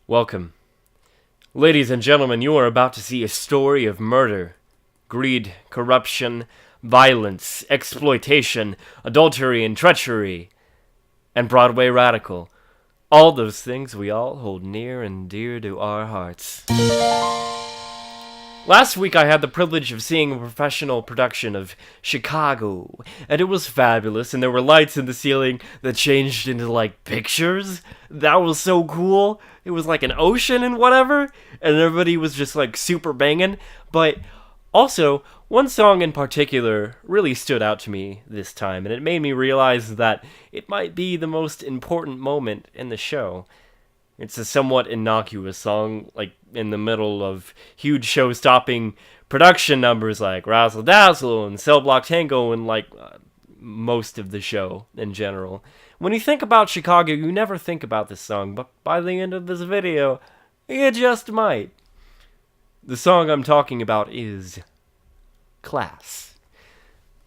Welcome. Ladies and gentlemen, you are about to see a story of murder, greed, corruption, violence, exploitation, adultery, and treachery, and Broadway Radical. All those things we all hold near and dear to our hearts. Last week I had the privilege of seeing a professional production of Chicago, and it was fabulous, and there were lights in the ceiling that changed into, pictures. That was so cool. It was like an ocean and whatever, and everybody was just, super banging. But also, one song in particular really stood out to me this time, and it made me realize that it might be the most important moment in the show. It's a somewhat innocuous song, in the middle of huge show-stopping production numbers like Razzle Dazzle and Cell Block Tango and, most of the show in general. When you think about Chicago, you never think about this song, but by the end of this video, you just might. The song I'm talking about is Class.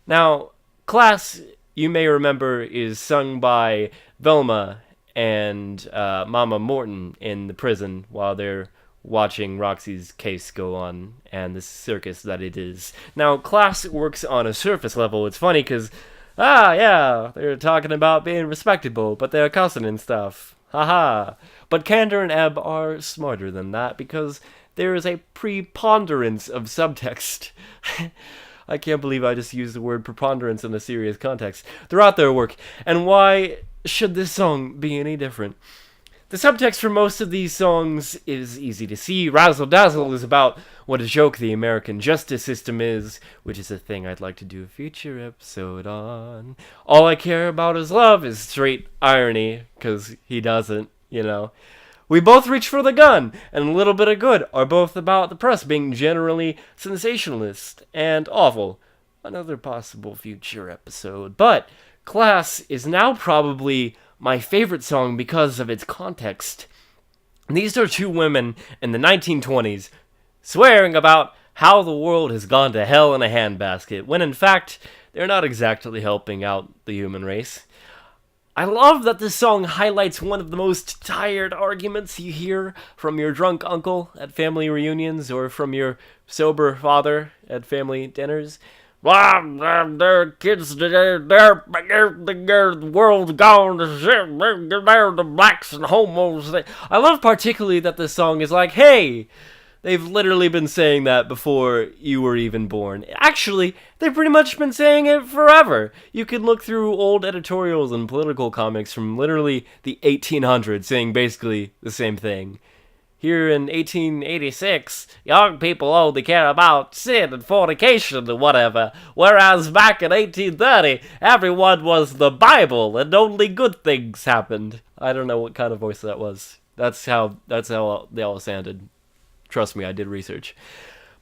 Now, Class, you may remember, is sung by Velma and Mama Morton in the prison while they're watching Roxy's case go on and the circus that it is. Now, Class works on a surface level. It's funny because, they're talking about being respectable, but they're cussing and stuff. Haha. But Candor and Ebb are smarter than that because there is a preponderance of subtext. I can't believe I just used the word preponderance in a serious context throughout their work. And why should this song be any different? The subtext for most of these songs is easy to see. Razzle Dazzle is about what a joke the American justice system is, which is a thing I'd like to do a future episode on. All I care about is love is straight irony, because he doesn't, We both reach for the gun, and a little bit of good are both about the press being generally sensationalist and awful. Another possible future episode. But Class is now probably my favorite song because of its context. These are two women in the 1920s swearing about how the world has gone to hell in a handbasket, when in fact, they're not exactly helping out the human race. I love that this song highlights one of the most tired arguments you hear from your drunk uncle at family reunions or from your sober father at family dinners. Their kids, the world's gone to shit, they're the blacks and homos. I love particularly that this song is like, hey, they've literally been saying that before you were even born. Actually, they've pretty much been saying it forever. You can look through old editorials and political comics from literally the 1800s saying basically the same thing. Here in 1886, young people only care about sin and fornication and whatever, whereas back in 1830, everyone was the Bible and only good things happened. I don't know what kind of voice that was. That's how they all sounded. Trust me, I did research.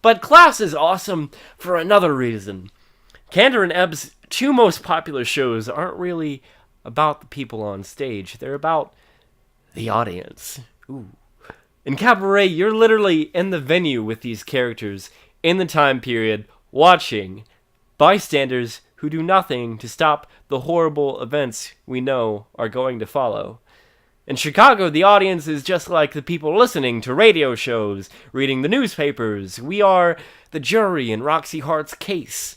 But Class is awesome for another reason. Candor and Ebb's two most popular shows aren't really about the people on stage. They're about the audience. Ooh. In Cabaret, you're literally in the venue with these characters in the time period, watching bystanders who do nothing to stop the horrible events we know are going to follow. In Chicago, the audience is just like the people listening to radio shows, reading the newspapers. We are the jury in Roxy Hart's case.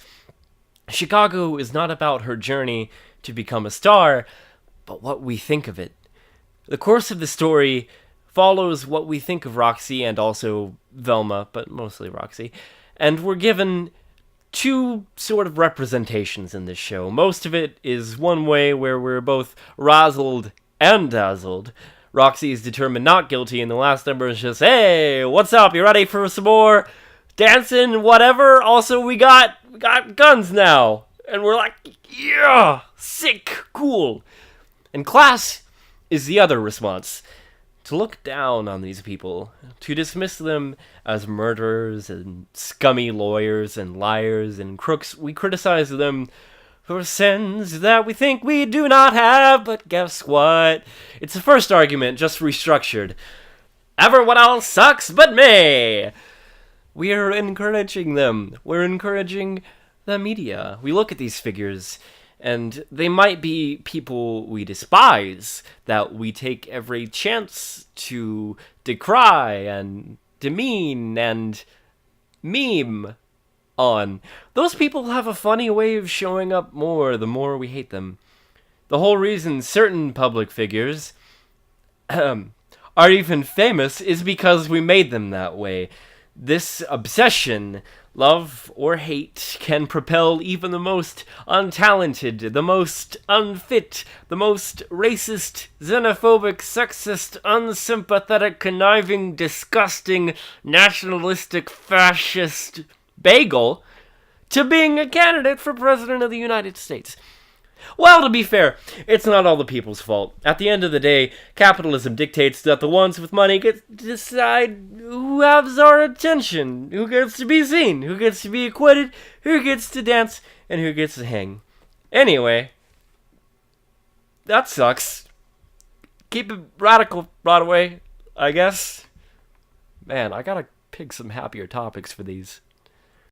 Chicago is not about her journey to become a star, but what we think of it. The course of the story follows what we think of Roxy and also Velma, but mostly Roxy. And we're given two sort of representations in this show. Most of it is one way where we're both razzled and dazzled. Roxy is determined not guilty, and the last number is just, hey, what's up? You ready for some more dancing, whatever? Also, we got guns now. And we're like, yeah, sick, cool. And Class is the other response. To look down on these people, to dismiss them as murderers and scummy lawyers and liars and crooks. We criticize them for sins that we think we do not have, but guess what? It's the first argument, just restructured. Everyone else sucks but me! We are encouraging them. We're encouraging the media. We look at these figures, And they might be people we despise, that we take every chance to decry and demean and meme on. Those people have a funny way of showing up more the more we hate them. The whole reason certain public figures are even famous is because we made them that way. This obsession, love or hate, can propel even the most untalented, the most unfit, the most racist, xenophobic, sexist, unsympathetic, conniving, disgusting, nationalistic, fascist bagel to being a candidate for President of the United States. Well, to be fair, it's not all the people's fault. At the end of the day, capitalism dictates that the ones with money get to decide who has our attention, who gets to be seen, who gets to be acquitted, who gets to dance, and who gets to hang. Anyway, that sucks. Keep it radical, Broadway, I guess. Man, I gotta pick some happier topics for these.